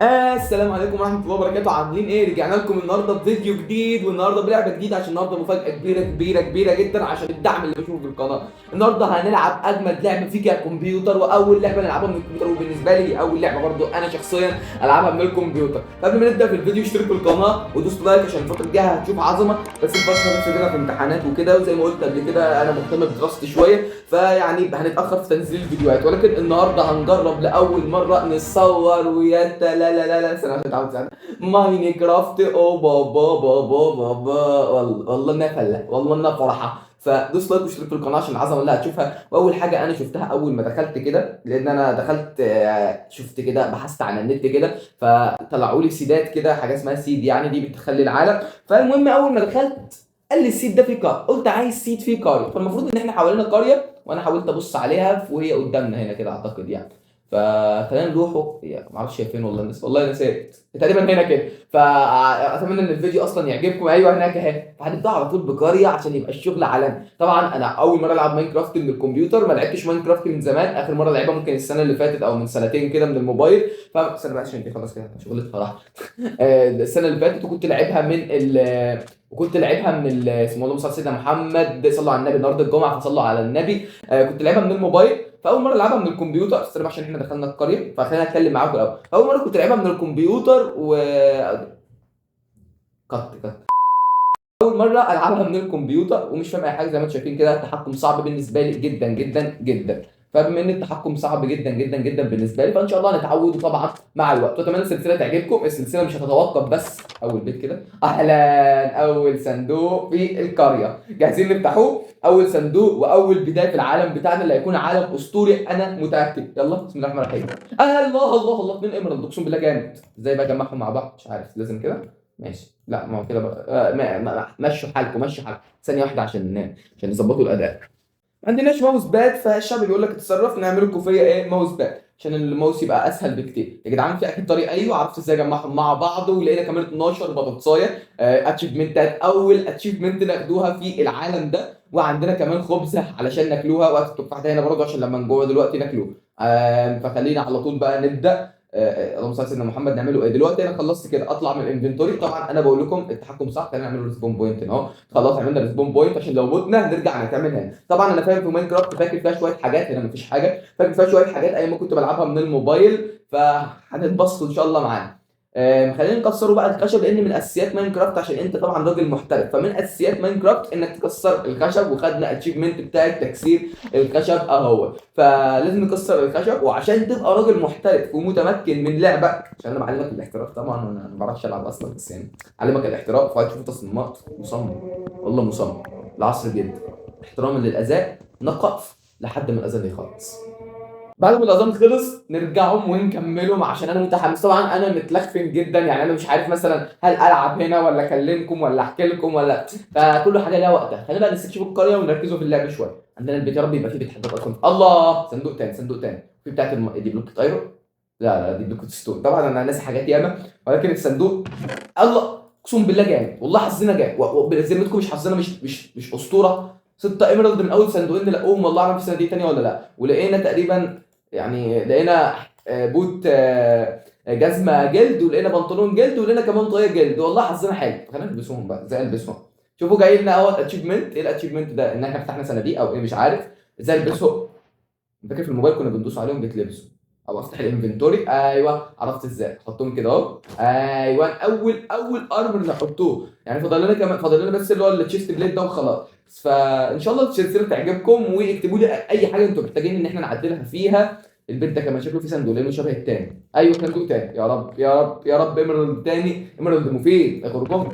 السلام عليكم ورحمة الله وبركاته. عاملين ايه؟ رجعنا لكم النهارده بفيديو جديد، والنهارده بلعبة جديدة عشان النهارده مفاجأة كبيرة كبيرة كبيرة جدا عشان الدعم اللي بشوفه في القناة. النهارده هنلعب أجمد لعبة فيها كمبيوتر، وأول لعبة نلعبها من الكمبيوتر، وبالنسبة لي أول لعبة برضو أنا شخصيا ألعبها من الكمبيوتر. قبل ما نبدأ في الفيديو اشتركوا القناة ودوس لايك عشان الفترة الجاية هتشوف عظمة. بس الفترة بس كده في امتحانات وكده، وزي ما قلت قبل كده أنا مهتم بدراستي شوية، فيعني هنتأخر في تنزيل الفيديوهات، ولكن النهارده هنجرب لأول مرة نصور ويا لا لا لا لا سنة عشان تعود سنة ماينكرافت. او بابا بابا بابا، والله انها فله، والله انها فرحه. فدوس لايك واشترك في القناه عشان العظمه اللي هتشوفها. واول حاجه انا شفتها اول ما دخلت كده، لان انا دخلت شفت كده، بحثت عن النت كده، فطلعوا لي سيدات كده، حاجه اسمها سيد يعني، دي بتخلي العالم. فالمهم اول ما دخلت قال لي السيد ده فيه قريه، قلت عايز سيد فيه قريه، فالمفروض ان احنا حوالينا قريه، وانا حاولت ابص عليها وهي قدامنا هنا كده اعتقد يعني. فخلينا نروحوا، ما اعرفش هي فين، والله والله نسيت، تقريبا هنا كده. فاتمنى ان الفيديو اصلا يعجبكم. ايوه هناك اهي. فهنبدا على طول بقريه عشان يبقى الشغل عالمي. طبعا انا اول مره العب ماينكرافت من الكمبيوتر، ما لعبتش ماينكرافت من زمان، اخر مره لعبها ممكن السنه اللي فاتت او من سنتين كده من الموبايل. فاستنى بقى عشان دي خلاص كده شغلتها راح. السنه اللي فاتت، وكنت لعبها من اسمه الله صل على سيدنا محمد، صلوا على النبي، النهارده الجمعه فصلوا على النبي. كنت لعبها من الموبايل. فاول مره العبها من الكمبيوتر، استنى عشان احنا دخلنا القريه، فخلينا اتكلم معاكم الاول. اول مره كنت لعبها من الكمبيوتر كت اول مره العبها من الكمبيوتر ومش فاهم اي حاجه، زي ما انتم شايفين كده التحكم صعب بالنسبه لي جدا جدا جدا. فبما ان التحكم صعب جدا جدا جدا بالنسبه لي، فان شاء الله هنتعود طبعا مع الوقت. واتمنى السلسله تعجبكم. السلسله مش هتتوقف بس اول بيت كده. اهلا، اول صندوق في القريه، جاهزين نفتحوه؟ اول صندوق واول بدايه في العالم بتاعنا اللي هيكون عالم اسطوري انا متاكد. يلا بسم الله الرحمن الرحيم. الله الله الله، 2 ايمرالد، اقسم بالله جامد. ازاي بقى اجمعهم مع بعض؟ مش عارف، لازم كده. ماشي، لا ما هو كده بقى. مشوا حالكم مشوا حالكم، ثانيه واحده عشان يظبطوا الاداء. ما عندناش ماوس باد، فالشعب بيقول لك اتصرف نعمل لكم فيا ايه ماوس باد عشان الماوس يبقى اسهل بكتير. يا جدعان في اكيد طريقه، ايوه عرفت ازاي اجمعهم مع بعض. ولقينا كمان 12 بطاطسايه اتشيفمنتات، اول اتشيفمنت ناخدوها في العالم ده. وعندنا كمان خبزه علشان ناكلوها، وقت التفاح ده هنا برضه عشان لما نجوع دلوقتي ناكلوه. فخلينا على طول بقى نبدا. اللهم صل على سيدنا محمد. نعمله ايه دلوقتي؟ انا خلصت كده، اطلع من الانفنتوري. طبعا انا بقول لكم التحكم صح، خلينا نعمله ريسبون بوينت اهو. خلاص عملنا ريسبون بوينت عشان لو متنا نرجع نكمل هنا. طبعا انا فاهم في ماينكرافت، فاكر فيها شويه حاجات، هنا مفيش حاجه. فاكر فيها شويه حاجات ايام ما كنت بلعبها من الموبايل، فهتتبسطوا ان شاء الله معانا. خلينا نكسروا بقى الخشب، لان من اساسيات ماينكرافت، عشان انت طبعا راجل محترف، فمن اساسيات ماينكرافت انك تكسر الخشب. وخدنا اتشيفمنت بتاع تكسير الخشب اهو. فلازم نكسر الخشب، وعشان تبقى راجل محترف ومتمكن من لعبك، عشان انا بعلمك الاحتراف طبعا، وانا ما بعرفش العب اصلا، بس يعني علمك الاحتراف. وهتشوف تصميمات مصمم، والله مصمم العصر جدا، احتراما للاداء، نقف لحد ما الاذان يخلص. بعد ما الاذان خلص نرجعهم ونكملهم، عشان انا متحمس. طبعا انا متلخفن جدا يعني، انا مش عارف مثلا هل العب هنا ولا اكلمكم ولا احكي لكم ولا، فكل حاجه لها وقتها. خلينا بقى نستكشف القريه ونركزوا في اللعب شويه. عندنا البيت يا رب يبقى فيه بيت حداد اصلا. الله، صندوق تاني صندوق تاني. في بتاعت دي بلوك ايرون. لا لا، دي بلوك ستون. طبعا انا ناسي حاجات ياما، ولكن الصندوق، الله اقسم بالله جامد، والله حظنا جامد. وبذمتكم مش حظنا، مش اسطوره. 6 ايمرالد من اول صندوقين نلاقوهم، والله اعلم في السنه دي تانية ولا لا. ولقينا تقريبا يعني، لقينا بوت جزمه جلد، ولقينا بنطلون جلد، ولقينا كمان طاقيه جلد. والله حظنا حلو. خلينا نلبسهم بقى، ازاي البسهم؟ شوفوا جاي لنا اهوت اتشيفمنت. ايه الاتشيفمنت ده؟ ان احنا فتحنا صناديق او ايه مش عارف. ازاي البسهم؟ فاكر في الموبايل كنا بندوس عليهم بيتلبسوا. او افتح الانفنتوري، ايوه عرفت ازاي احطهم كده اهو. ايوه، اول ارمر نحطوه يعني. فاضل لنا كمان، فاضل لنا بس اللي هو التشيست بليد ده وخلاص. فان شاء الله السلسله تعجبكم، واكتبوا لي اي حاجه انتم محتاجين ان احنا نعدلها فيها. البيت ده كمان شكله فيه صندوق لانه شبه التاني. ايوه صندوق تاني، يا رب يا رب يا رب ايمرالد تاني، ايمرالد مفيد يخرجهم.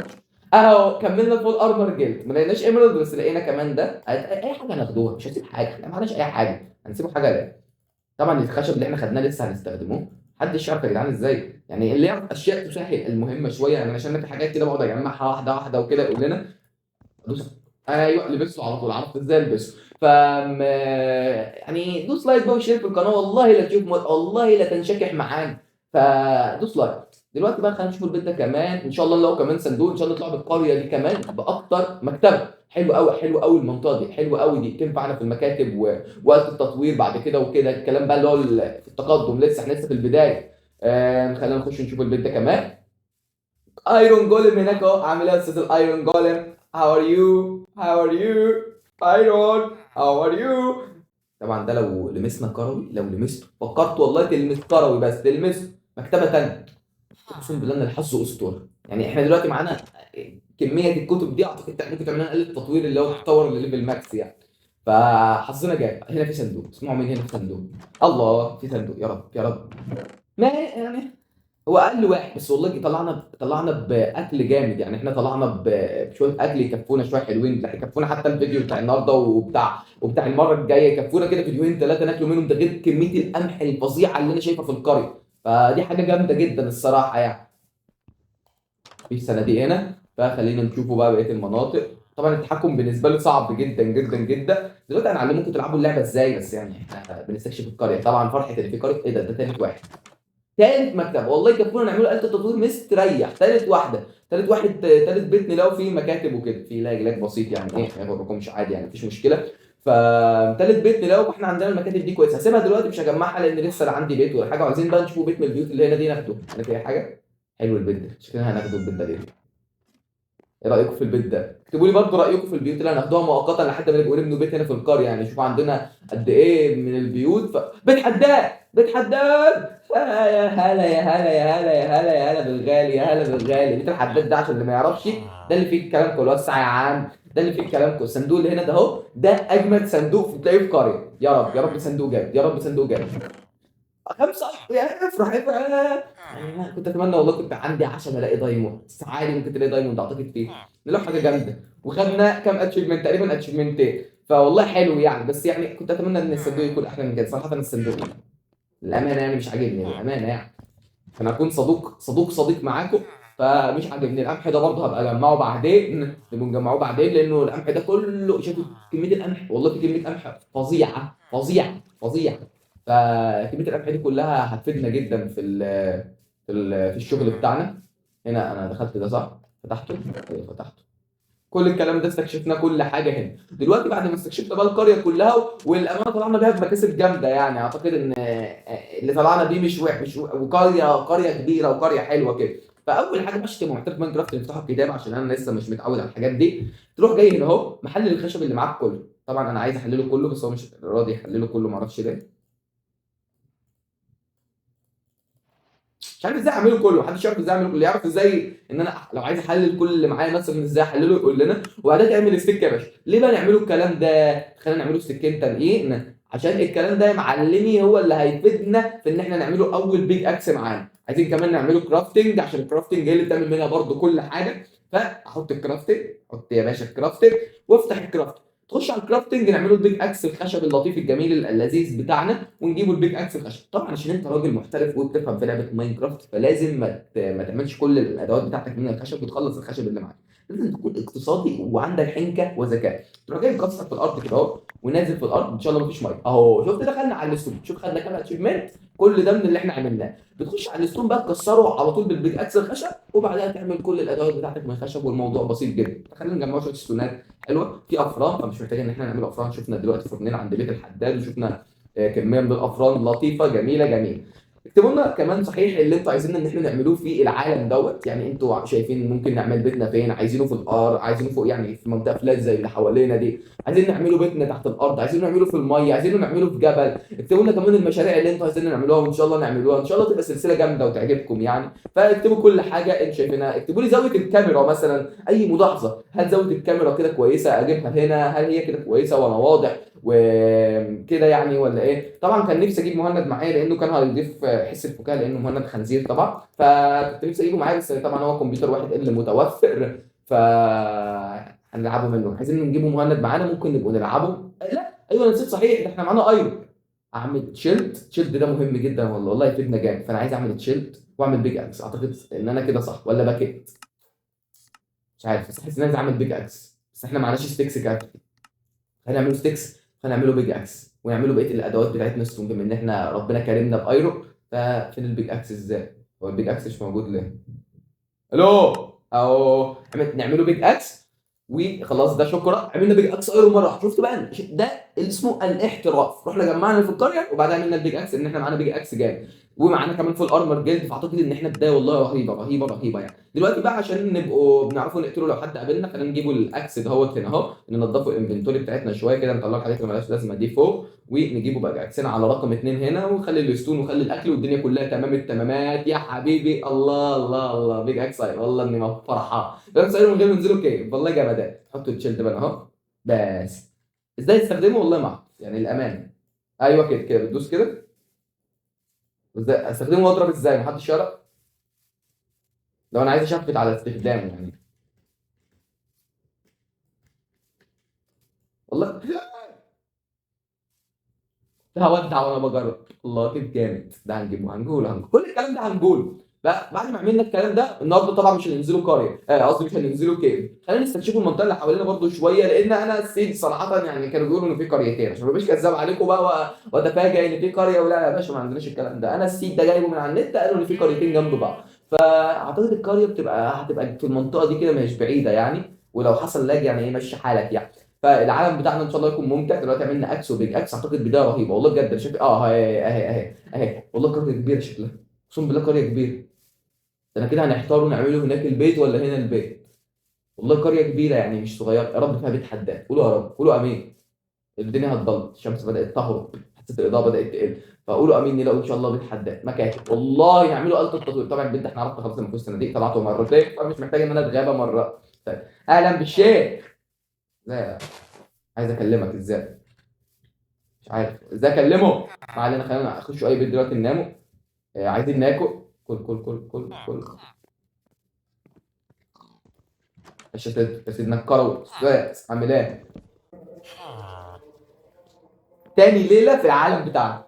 اهو كملنا فول ارمر جلد، ما لقيناش ايمرالد بس لقينا كمان ده. اي حاجه هناخدوها، مش هنسيب حاجه، احنا ما عملناش اي حاجه، هنسيبوا حاجه ليه؟ طبعا الخشب اللي احنا خدناه لسه هنستخدموه. محدش يعرف يا جدعان ازاي يعني، اللي يعرف اشياء تسهل المهمه شويه يعني، عشان في حاجات كده بقعد اجمعها واحده واحده وكده يقول لنا دوس. ايوه لبسه على طول، عرفت ازاي البسه. يعني دوس لايك بقى وشير في القناه، والله لا تشوف والله لا تنشكح معانا. فدوس لايك. دلوقتي بقى خلينا نشوف البيت ده كمان ان شاء الله. لو كمان صندوق ان شاء الله نطلع بالقريه دي كمان باكتر مكتبه. حلو قوي حلو قوي، المنطقه دي حلوه قوي، دي تنفعنا في المكاتب ووقت التطوير بعد كده وكده الكلام بقى اللي هو في التقدم. لسه احنا لسه في البدايه. خلينا نخش نشوف البيت ده كمان. ايرون جولم هناك اهو. عامل ايه يا استاذ الايرون جولم؟ هاو ار يو؟ هاو ار يو ايرون؟ هاو ار يو؟ طبعا ده لو لمسنا كروي، لو لمسته فكرت والله تلمس كروي بس تلمسه مكتبه تانيه، اقسم بالله ان الحظ اسطوره. يعني احنا دلوقتي معانا كميه الكتب دي، اعتقد ممكن تعمل لنا آلة تطوير اللي هو تطور لليفل ماكس يعني. فحظنا جاي. هنا في صندوق، اسمعوا مين هنا في صندوق. الله، في صندوق، يا رب يا رب. ما يعني هو اقل واحد بس والله طلعنا باكل جامد يعني. احنا طلعنا بشويه اكل يكفونا شويه حلوين، لا يكفونا حتى الفيديو بتاع النهارده وبتاع المره الجايه، يكفونا كده فيديوهين ثلاثه ناكلوا منهم، ده غير كميه القمح الفظيعه اللي انا شايفها في القريه. فدي حاجه جامده جدا الصراحه يعني. في صناديق هنا، فخلينا نشوفوا بقى بقيه المناطق. طبعا التحكم بالنسبه لي صعب جدا جدا جدا. دلوقتي هنعلمكم تلعبوا اللعبه ازاي، بس يعني احنا بنستكشف القريه. طبعا فرحه اللي في قريه، ايه ده تالت واحد. تالت مكتب والله يكفونا نعمله آلة تطوير مستريح. تالت واحده، تالت واحد، تالت بيت نلاقوا فيه مكاتب وكده، في لاج بسيط يعني، ايه ما يغركمش عادي يعني مفيش مشكله. فتالت بيت نلاقوا احنا عندنا المكاتب دي كويسه. هسيبها دلوقتي مش هجمعها لان لسه لا عندي بيت ولا حاجه، وعايزين بقى نشوفوا بيت من البيوت اللي هنا دي ناخده. انا في حاجه حلو البيت ده، شكلنا هناخده البيت ده ليه. ايه رايكم في البيت ده؟ اكتبوا لي برضه رايكم في البيوت اللي هناخدوها مؤقتا لحد ما نبقى نبنوا بيت هنا في القريه يعني. شوفوا عندنا قد ايه من البيوت. بيت حداد، بيت حداد. يا هلا يا هلا يا هلا يا هلا يا هلا بالغالي، يا هلا بالغالي. بيت الحداد ده عشان اللي ما يعرفش، ده اللي فيه الكلام كله. وسع يا عم. ده اللي فيه الكلام كله. الصندوق اللي هنا ده اهو، ده اجمد صندوق تلاقيه في قريه. يا رب يا رب صندوق جامد، يا رب صندوق جامد. خمسة يا افرح افرح. يعني أنا كنت اتمنى والله كنت عندي عشان الاقي دايموند، بس عادي ممكن تلاقي دايموند اعتقد فيه. نلاقي حاجه جامده. وخدنا كام اتشيفمنت تقريبا، اتشيفمنتين. فوالله حلو يعني، بس يعني كنت اتمنى ان الصندوق يكون احلى من كده صراحه. الصندوق الامانه يعني مش عاجبني الامانه يعني. انا اكون صديق معاكم، فمش عاجبني القمح ده. برضه هبقى اجمعه بعدين، نبقى نجمعه بعدين، لانه القمح ده كله شايف كميه القمح. والله في كميه قمح فظيعه فظيعه فظيعه. فكميه القمح دي كلها هتفيدنا جدا في الشغل بتاعنا. هنا انا دخلت ده صح؟ فتحته؟ ايوه فتحته. كل الكلام ده استكشفنا كل حاجه هنا. دلوقتي بعد ما استكشفنا بقى القريه كلها، والامانه طلعنا بيها بمكاسب جامده يعني. اعتقد ان اللي طلعنا بيه مش وحش، وقريه كبيره وقريه حلوه كده. فاول حاجه باش تبقى محتاج ماينكرافت نفتحوا الكتاب، عشان انا لسه مش متعود على الحاجات دي. تروح جاي هنا اهو محلل الخشب اللي معاك كله. طبعا انا عايز احلله كله بس هو مش راضي يحلله كله، معرفش ليه. مش عارف ازاي اعمله كله. محدش يعرف ازاي اعمله كله. يعرف ازاي ان انا لو عايز احلل كل اللي معايا مثلا ازاي احلله يقول لنا. وبعدين تعمل ستيك يا باشا. ليه بقى نعمله الكلام ده؟ خلينا نعمله ستيكين تانيين، عشان الكلام ده يا معلمي هو اللي هيفيدنا في ان احنا نعمله اول بيج اكس معانا. عايزين كمان نعمله كرافتنج، عشان الكرافتنج هي اللي بتعمل منها برده كل حاجه. فاحط الكرافتنج، احط يا باشا الكرافتنج، وافتح الكرافتنج. تخش على الكرافتنج نعمله البيج اكس الخشب اللطيف الجميل اللذيذ بتاعنا، ونجيبه البيج اكس الخشب. طبعا عشان انت راجل محترف وبتفهم في لعبه ماينكرافت، فلازم ما تعملش كل الادوات بتاعتك من الخشب وتخلص الخشب اللي معاك. لازم تكون اقتصادي وعندك حنكه وذكاء. تروح جاي مكسر في الارض كده اهو، ونازل في الارض ان شاء الله مفيش ميه اهو. شفت دخلنا على الستون، شوف خدنا كام اتشيفمنت. كل ده من اللي احنا عملناه. بتخش على الستون بقى تكسره على طول بالبيج اكس الخشب، وبعدها تعمل كل الادوات بتاعتك من الخشب، والموضوع بسيط جدا. خلينا نجمع شويه ستونات حلوه في افران، فمش محتاج ان احنا نعمل افران. شفنا دلوقتي فرنين عند بيت الحداد، وشفنا كميه من الافران لطيفه جميله جميله. اكتبوا لنا كمان صحيح اللي انتوا عايزين ان احنا نعملوه في العالم دوت. يعني انتوا شايفين ممكن نعمل بيتنا فين؟ عايزينه في الارض، عايزينه فوق يعني في منطقه فلات زي اللي حوالينا دي، عايزين نعمله بيتنا تحت الارض، عايزين نعمله في الميه، عايزين نعمله في جبل. اكتبوا لنا كمان المشاريع اللي انتوا عايزين نعملوها، وان شاء الله نعملوها. ان شاء الله تبقى سلسله جامده وتعجبكم يعني. فاكتبوا كل حاجه انتوا شايفينها. اكتبوا لي زاويه الكاميرا مثلا، اي ملاحظه. هل زاويه الكاميرا كده كويسه اجيبها هنا؟ هل هي كده كويسه وانا واضح وكده يعني ولا ايه؟ طبعا كان نفسي اجيب مهند معايا لانه كان هيضيف حس الفكاهه، لانه مهند خنزير طبعا. فكنت نفسي اجيبه معايا، بس طبعا هو كمبيوتر واحد اللي متوفر. ف هنلعبه منه. عايزين نجيبه مهند معانا، ممكن نبقى نلعبه. لا ايوه نسيت صحيح، ده احنا معانا ايرون. اعمل تشيلد ده مهم جدا والله، والله يفيدنا جامد. فانا عايز اعمل تشيلد واعمل بيج اكس. اعتقد ان انا كده صح ولا باكيت؟ مش عارف، بس احس ان انا عايز اعمل بيج اكس. بس احنا معناش ستيكس كافي. هنعمله ستيكس، هنعمله بيج اكس، ونعمله بقيه الادوات بتاعتنا ستون، بما ان احنا ربنا كرمنا بايرو. ففين البيج اكس ازاي؟ هو البيج اكس مش موجود ليه؟ الو اهو. نعمله بيج اكس وخلاص. ده شكرا، عملنا بيج اكس ايرو مره واحده. شفت بقى ده اللي اسمه الاحتراف. رحنا جمعنا اللي في القريه وبعدها عملنا البيج اكس، ان احنا معانا بيج اكس جامد ومعانا كمان فول ارمر جلد. فاعتقد ان احنا بدايه والله رهيبه رهيبه رهيبه يعني. دلوقتي بقى عشان نبقوا بنعرفوا نقتله لو حد قابلنا، خلينا نجيبوا الاكس دهوت هنا اهو، ننضفوا الانفنتوري بتاعتنا شويه كده، نطلع الحاجات اللي مالهاش لازمه دي فوق، ونجيبه بقى اكسنا على رقم 2 هنا، ونخلي الستون ونخلي الاكل والدنيا كلها تمام التمامات يا حبيبي. الله الله الله بيج اكس والله اني فرحان. بيج اكس من غير ما ينزلوا كيف والله جمدان. حطوا التشيلد بقى اهو. بس ازاي تستخدمه والله ما اعرف يعني الامانه. ايوه كده كده بتدوس كده. ازاي استخدمه واضرب ازاي؟ محدش يعرف. لو انا عايز اشفت على استخدامه يعني والله. ده هودع وانا بجرب. الله كده جامد. ده هنقوله كل الكلام ده هنقوله بقى بعد ما عملنا الكلام ده. النهارده طبعا مش هننزلوا قريه، قصدي مش هننزلوا كيف. خلينا نستكشفوا المنطقه اللي حوالينا برضو شويه، لان انا السيد صراحه يعني كانوا بيقولوا ان في قريتين، عشان ما ابقاش كذاب عليكم بقى واتفاجئ ان في قريه. ولا يا باشا ما عندناش الكلام ده. انا السيد ده جايبه من على النت، قالوا ان في قريتين جنب بعض. فاعتقد القريه هتبقى في المنطقه دي كده، مش بعيده يعني. ولو حصل لاج يعني ايه مشي حالك يعني. فالعالم بتاعنا ان شاء الله يكون ممتع. دلوقتي عملنا اكس وبيج اكس، اعتقد بدايه رهيبه والله بجد. شايف اهي والله قريه كبيره شكلها. اقسم بالله قريه كبيره. ده انا كده هنحتار نعمله هناك البيت ولا هنا البيت. والله قريه كبيره يعني مش صغيره. يا رب فيها بيت حداد. قولوا يا رب، قولوا امين. الدنيا هتضل، الشمس بدات تغرب، حسيت الاضاءه بدات تقل. فقولوا امين نلاقوا ان شاء الله بيت حداد مكاتب. والله يعملوا آلة التطوير. طبعا البيت ده احنا عرفنا خلاص ان فلوس الصناديق طلعته مرتين، فمش محتاج ان انا اتغابى مره. طيب. اهلا بالشيخ. لا عايز اكلمك ازاي؟ مش عارف ازاي اكلمه. ما علينا، خلينا نخش اي بيت دلوقتي نناموا. عايزين ناكل. كل كل كل كل كل. يا سيدنا الكروي بس عامل ايه؟ تاني ليله في العالم بتاعنا.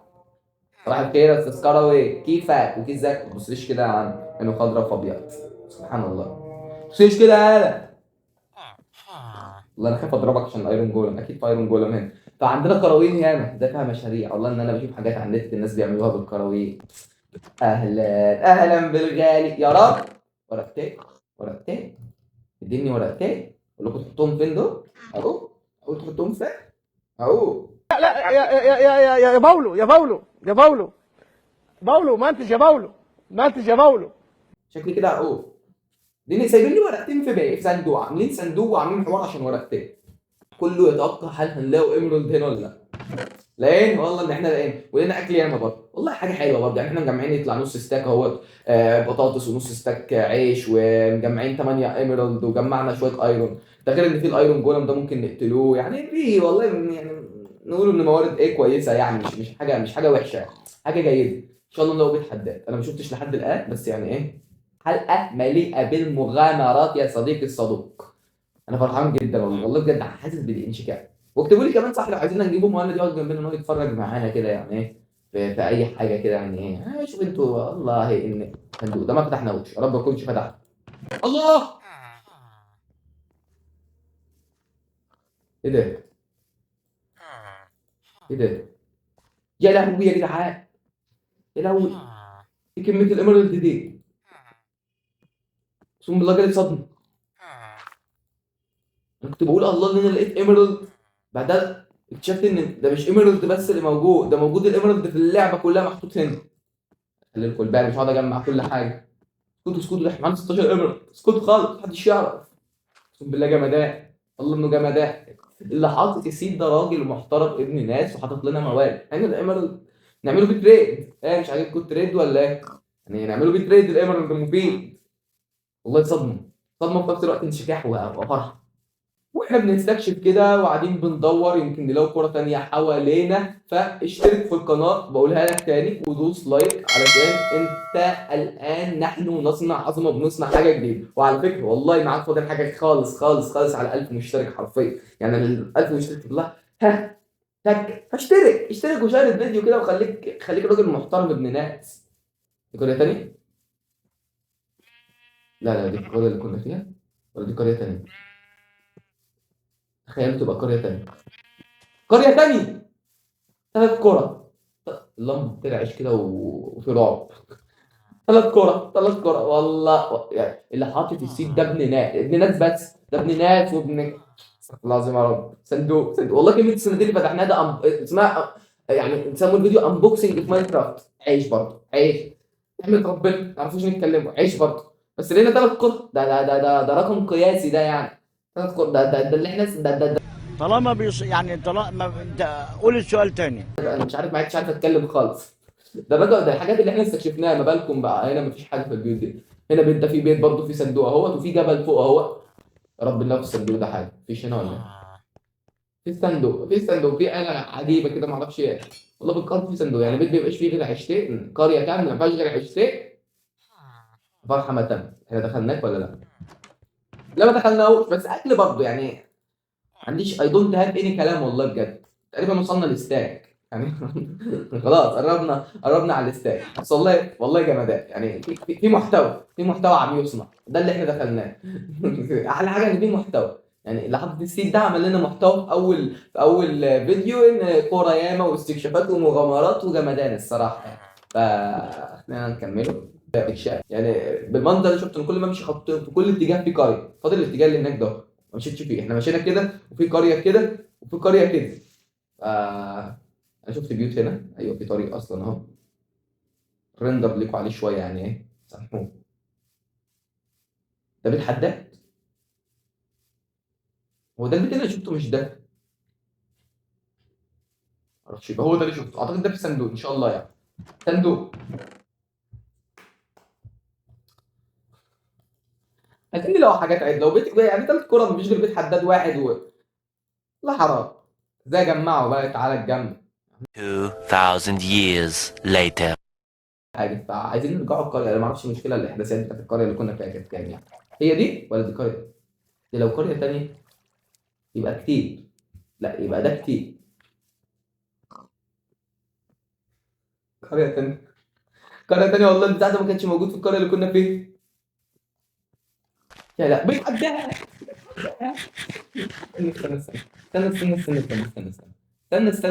صباح الخير يا استاذ كروي، كيفك وكيزك؟ ما تبصليش كده يا عم، عينه خضرا فابيض. سبحان الله. ما تبصليش كده يالا. والله انا خايف اضربك عشان ايرون جولم. اكيد في ايرون جولم هنا. فعندنا كراوين ياما، ده فيها مشاريع. والله ان انا بشوف حاجات على النت الناس بيعملوها بالكراوين. اهلا اهلا بالغالي يا رب. ورقتين ورقتين. اديني ورقتين. اقول لكم تحطهم فين دول؟ اهو. اقول تحطهم فين؟ اهو. لا يا باولو يا باولو يا باولو باولو منتج يا باولو منتج يا باولو. شكلي كده اهو. لان سايبين لي ورقتين في باقي في صندوق، عاملين صندوق وعاملين حوار عشان ورقتين. كله يتوقع هل هنلاقوا ايمرالد هنا ولا لا. لقينا والله ان احنا لقينا، ولقينا اكل ياما برضه. والله حاجه حلوه برضه يعني. احنا مجمعين يطلع نص ستاك اهوت بطاطس ونص ستاك عيش، ومجمعين 8 ايمرالد، وجمعنا شويه ايرون. ده غير ان في الايرون جولم ده ممكن نقتلوه يعني. في والله يعني نقول ان موارد ايه كويسه يعني. مش حاجه وحشه يعني. حاجه جيده. ان شاء الله نلاقوا بيت حداد. انا ما شفتش لحد الان بس يعني ايه. حلقه مليئه بالمغامرات يا صديقي الصدوق. انا فرحان جدا والله بجد، حاسس بالانشكاك. واكتبوا لي كمان صح لو عايزين نجيبه مهند يقعد جنبنا ان هو يتفرج معانا كده يعني ايه. في اي حاجه كده يعني ايه. شوف انتوا والله ان صندوق ده ما فتحناهوش. يا رب ما اكونش فتحته. الله. ايه ده؟ ايه ده؟ يا لهوي يا جدعان. يا لهوي. ايه كميه الاميرالد دي؟ اقسم بالله جالي صدمه. انا كنت بقول الله ان انا لقيت ايميرالد. بعدها اكتشفت ان ده مش ايميرالد بس اللي موجود، ده موجود الايميرالد في اللعبه كلها محطوط هنا. خلي لكم الباقي، مش هقعد اجمع كل حاجه. اسكتوا اسكتوا، ده احنا معانا 16 ايميرالد. اسكتوا خالص محدش يعرف. اقسم بالله جمدان. الله انه جمدان. اللي حاطط السيد ده راجل محترم ابن ناس وحاطط لنا مواد. يعني الايميرالد نعمله بيه تريد. ايه مش عاجبكم التريد ولا ايه؟ يعني نعمله بيه تريد الايميرالد مفيد. والله صدمه. صدمه في نفس الوقت انشكاح وفرح. واحنا بنستكشف كده وقاعدين بندور يمكن نلاقي كرة تانية حوالينا. فاشترك في القناة بقولها لك تاني، ودوس لايك علشان انت الان نحن نصنع عظمة، بنصنع حاجة جديدة. وعلى فكرة والله معاك فاضل حاجة خالص خالص خالص على 1000 مشترك حرفيا. يعني ال 1000 مشترك والله. ها. تك اشترك وشارك الفيديو كده، خليك راجل محترم ابن ناس. دي قرية تانية؟ لا دي القرية اللي كنا فيها ولا دي قرية تانية؟ تخيل تبقى قرية تانية. قرية تانية. 3 كرة. اللمبة بترعش كده وفي رعب. ثلاث كرة ثلاث كرة والله يعني اللي حاطط السيد ده ابن ناس، ابن ناس بس، ده ابن ناس وابن، استغفر الله العظيم يا رب. صندوق صندوق والله كلمة الصناديق اللي فتحناها ده اسمها يعني سموا الفيديو انبوكسنج في ماينكرافت. عيش برضه عيش، نعمة ربنا ما نعرفوش نتكلموا، عيش برضه. بس لقينا ثلاث كرة، ده رقم قياسي ده يعني. ثلاث كرة ده اللي احنا ده طالما يعني طالما انت قول السؤال تاني. انا مش عارف، ما عدتش عارف اتكلم خالص. ده الرقم، ده الحاجات اللي احنا استكشفناها، ما بالكم بقى هنا مفيش حاجه في البيوت دي. هنا بيت، ده في بيت برضه، في صندوق اهوت، وفي جبل فوق اهوت. يا رب الله في الصندوق ده حاجه، مفيش هنا ولا إيه؟ في صندوق، في صندوق، في آلة عجيبه كده ما اعرفش ايه. والله بالقرب في صندوق، يعني بيت ما بيبقاش فيه غير عيشتين، قريه كامله ما فيهاش غير عيشتين. فرحه ما تم. احنا دخلناك ولا لا؟ لا ما دخلناهوش، بس اكل برضه يعني. ما عنديش اي دونت هاف اني كلام والله بجد. تقريبا وصلنا للستاك يعني. خلاص قربنا على الستاك. بس والله جمدان يعني، في محتوى، في محتوى عم يصنع، ده اللي احنا دخلناه. احلى حاجه ان في محتوى. يعني اللي حاطط السيد ده عمل لنا محتوى في اول فيديو، ان كوره ياما واستكشافات ومغامرات وجمدان الصراحه يعني. فاحنا نكمله يعني بالمنظر اللي شفته، إن كل ما امشي خط في كل اتجاه في قريه، فاضل الاتجاه اللي هناك ده ما مشيتش فيه. احنا مشينا كده وفي قريه كده وفي قريه كده. انا شفت بيوت هنا، ايوه في طريق اصلا اهو. رندر لكم عليه شويه يعني ايه، سامحوني. ده بيت حداد. هو ده البيت اللي انا شفته مش ده؟ معرفش، يبقى هو ده اللي شفته. اعتقد ده في صندوق ان شاء الله يعني. صندوق. هتقولي لو حاجات عيد، لو بيت يعني ثلاث كرة مفيش غير بيت حداد واحد لا حرام. ازاي جمعوا بقى، تعالى اتجمع. 2000 years later. حاجه فعايزين نرجعوا القريه. انا ما اعرفش المشكله، الاحداثيات بتاعت القريه اللي كنا فيها كانت كام يعني. هي دي ولا دي قريه؟ دي لو قريه تانيه يبقى كتير. لا يبقى ده كتير. قريه تانيه، قريه تانيه والله البتاع ده ما كانش موجود في القريه اللي كنا فيها. يا لا بيت حداد. استنى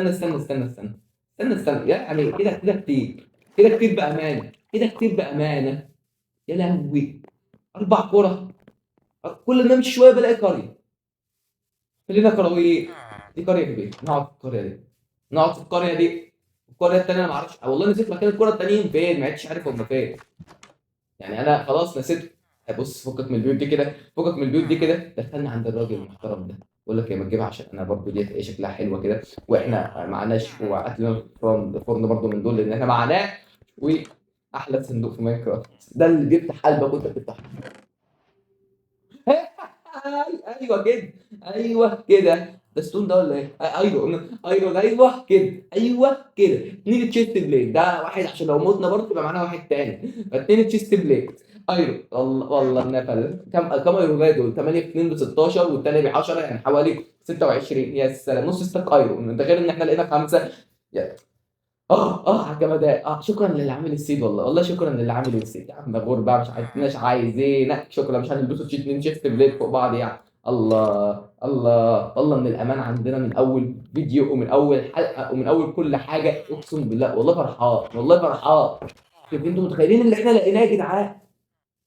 يعني كده كتير، كده كتير بامانه، كده كتير بامانه. يا لهوي، اربع كرة. كل ما امشي شويه بلاقي قريه. خلينا كرويين. دي قريه في بيت، نقعد في القريه دي، نقعد في القريه دي. القريه التانيه انا ما اعرفش والله، نسيت مكان القرى التانيين فين، ما عدتش عارف هم فين. يعني انا خلاص نسيت. بص فكك من البيوت دي كده، فكك من البيوت دي كده. دخلنا عند الراجل المحترم ده. بقول لك ايه، ما تجيبها عشان انا برضو ديت ايه شكلها حلوه كده، واحنا معناش، وقعت لنا فرن برضو من دول لان احنا معناه. واحلى صندوق في ماينكرافت ده اللي بيفتح قلبك وانت بتفتحه. ايوه كده، ايوه كده. ده ستون ده ولا ايه؟ ايوه كده، ايوه كده. اتنين تشيست بليد، ده واحد عشان لو متنا برضه يبقى معانا واحد تاني. فاتنين تشيست بليد. والله النفل كم ايرو جاي دول؟ 8 في 2 ب 16 والتاني ب 10 يعني حوالي 26. يا سلام، نص ستاك ايرو، ده غير ان احنا لقينا خمسه. على الجمدان. شكرا للي عامل السيد، والله شكرا للي عامل السيد يا عم. غور بقى، مش عايزينك شكرا، مش هنلبسوا تشيت اتنين شيفت بليد فوق بعض يعني. الله ان الامان عندنا من اول فيديو ومن اول حلقه ومن اول كل حاجه. اقسم بالله والله فرحان، والله فرحان. شوف انتوا متخيلين اللي احنا لقيناه يا جدعان؟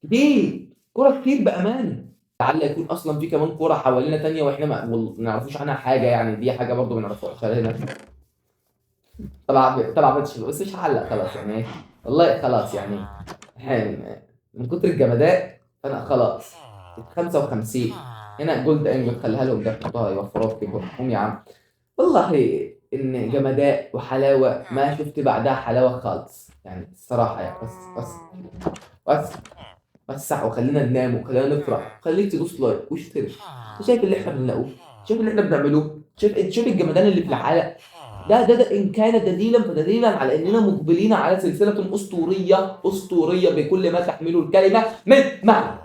كتير، كوره كتير بامانه. لعل يكون اصلا في كمان كوره حوالينا تانية واحنا ما نعرفوش عنها حاجه يعني. دي حاجه برضو ما نعرفهاش هنا. طلع بيتش بس مش هعلق خلاص يعني ايه. والله خلاص يعني. من كتر الجمدان انا خلاص. 55 هنا جولد انجل، خليها لهم ده حطها يوفروها كده هم يا عم. والله ان جمداء وحلاوه ما شفت بعدها حلاوه خالص يعني الصراحه يعني. بس وسع وخلينا ننام وخلينا نفرح. خليك تدوس لايك واشترك. انت شايف اللي احنا بنلاقوه، شايف اللي احنا بنعملوه، شايف الجمدان اللي في العالم. ده إن كان دليلا فدليلا على إننا مقبلين على سلسلة أسطورية بكل ما تحمله الكلمة من معنى.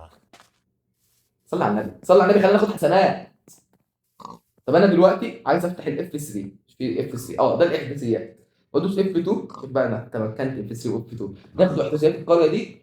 صلى على النبي، صلى على النبي، خلينا ناخد حسنات. طب أنا دلوقتي عايز أفتح الاف 3. مش في اف 3؟ ده الإحداثيات. وأدوس اف 2. شوف بقى أنا تمكنت اف 3 واف 2. ناخد إحداثيات القرية دي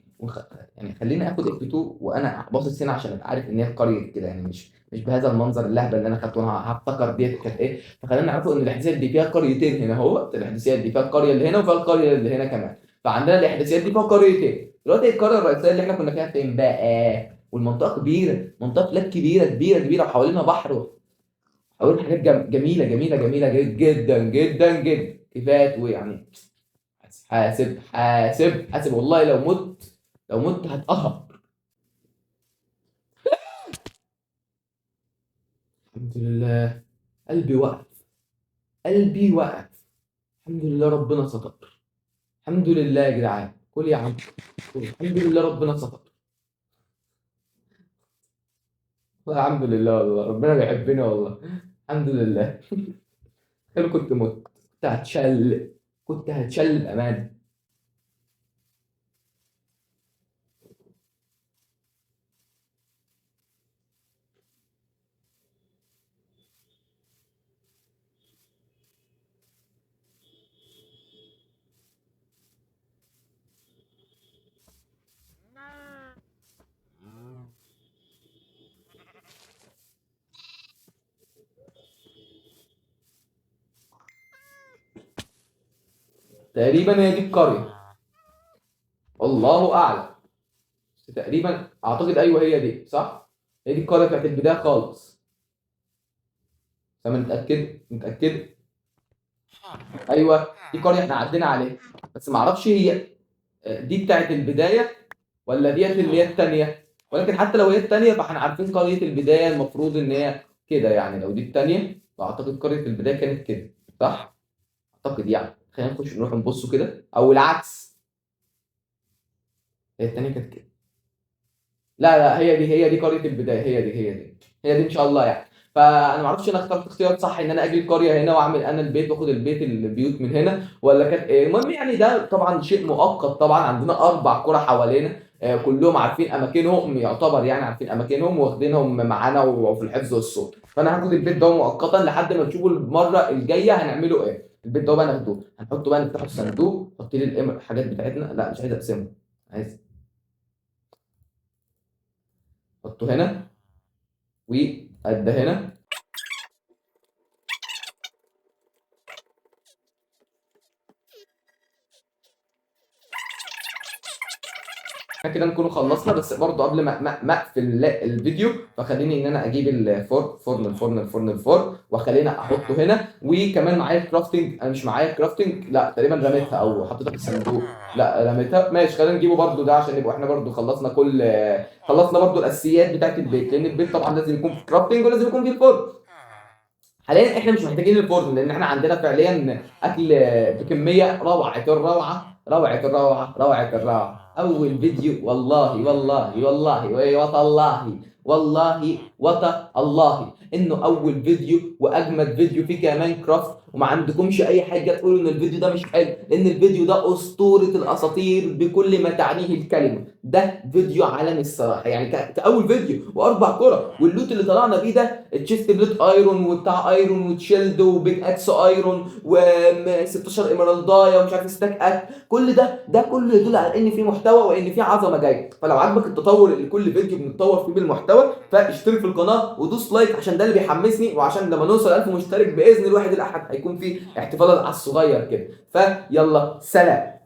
يعني خليني آخد اف 2 وأنا باصص هنا عشان أبقى عارف إن هي قرية كده يعني، مش بهذا المنظر اللهبل اللي انا خدته. انا هفتكر ديت كانت فخلينا نعرفوا ان الاحداثيات دي فيها قريتين هنا اهو. الاحداثيات دي فيها القريه اللي هنا وفيها القريه اللي هنا كمان. فعندنا الاحداثيات دي فيها قريتين. دلوقتي القريه الرئيسيه اللي احنا كنا فيها فين بقى؟ والمنطقه كبيره، منطقه بلاد كبيره كبيره كبيره، وحوالينا بحر، حوالينا حاجات جميله جميله جميله جدا جدا جدا. كفايه ويعني حاسب حاسب حاسب والله لو مت، لو مت هتقهر. الحمد لله، قلبي وقف، قلبي وقف. الحمد لله ربنا ستر. الحمد لله يا جدعان، كل يا عم كل. الحمد لله ربنا ستر. الحمد لله والله ربنا بيحبنا والله. الحمد لله. تخيل كنت مت، كنت هتشل، كنت هتشل بأمان. تقريبا هي دي القرية، الله أعلم. بس تقريبا أعتقد أيوه هي دي صح؟ هي دي القرية بتاعت البداية خالص. أنا متأكد متأكد. أيوه دي قرية إحنا عدينا عليها، بس معرفش هي دي بتاعت البداية ولا ديت اللي هي التانية. ولكن حتى لو هي التانية فاحنا عارفين قرية البداية المفروض إن هي كده يعني. لو دي التانية فأعتقد قرية البداية كانت كده صح؟ أعتقد يعني. خلينا نخش نروح نبصوا كده أو العكس. هي التانية كانت كده. لا لا هي دي، هي دي قرية البداية، هي دي هي دي هي دي إن شاء الله يعني. فأنا معرفش أنا اخترت اختيار صح إن أنا أجي القرية هنا وأعمل أنا البيت وآخد البيوت من هنا ولا كانت إيه. المهم يعني ده طبعا شيء مؤقت. طبعا عندنا 4 قرى حوالينا كلهم عارفين أماكنهم، يعتبر يعني عارفين أماكنهم واخدينهم معانا وفي الحفظ والصوت. فأنا هاخد البيت ده مؤقتا لحد ما نشوفوا المرة الجاية هنعمله إيه. البيت ده بقى ناخده هنحطه بقى، نفتحه الصندوق نحط لي الحاجات بتاعتنا. لا مش عايز أقسمه، عايز احطه هنا وقد هنا. احنا كده نكون خلصنا. بس برضه قبل ما اقفل الفيديو فخليني ان انا اجيب الفرن وخلينا احطه هنا. وكمان معايا كرافتنج، انا مش معايا كرافتنج، لا تقريبا رميتها او حطيتها في الصندوق. لا رميتها ماشي. خلينا نجيبه برضه ده عشان يبقى احنا برضه خلصنا كل خلصنا برضه الاساسيات بتاعت البيت. لان البيت طبعا لازم يكون في كرافتنج ولازم يكون في الفرن. حاليا احنا مش محتاجين الفرن لان احنا عندنا فعليا اكل بكميه روعه الروعه روعه الروعه روعه الروعه. اول فيديو والله والله والله وتالله والله وتالله انه اول فيديو واجمد فيديو في كمان كرافت. وما عندكمش اي حاجه تقولوا ان الفيديو ده مش حلو لان الفيديو ده اسطوره الاساطير بكل ما تعنيه الكلمه. ده فيديو عالمي الصراحه يعني كاول فيديو و4 كرة واللوت اللي طلعنا بيه ده تشيست بليت ايرون وبتاع ايرون وتشيلد وبيج اكس ايرون و16 ايمرالدايه ومش عارف ستاك اكت. كل ده كله يدل على ان في محتوى وان في عظمه جايه. فلو عجبك التطور اللي كل فيديو بنتطور فيه بالمحتوى فاشترك في القناه ودوس لايك عشان ده اللي بيحمسني وعشان لما نوصل 1000 مشترك باذن الواحد الاحد هيكون في احتفالات على الصغير كده. فيلا سلام.